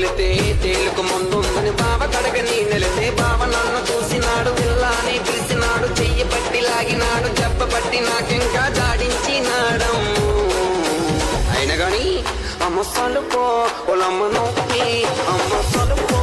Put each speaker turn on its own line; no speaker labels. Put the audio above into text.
వెళితే తేలుకు ముందుందని బావ కడగని నెలితే బావ నన్ను చూసినాడు పిల్లాని పిలిచినాడు చెయ్యి పట్టి లాగినాడు జబ్బ పట్టి నాకింకా జాడించినాడమ్ము అయినా గాని అమ్మ సలుకో ఒలమ్మ నొప్పి అమ్మ సలుకో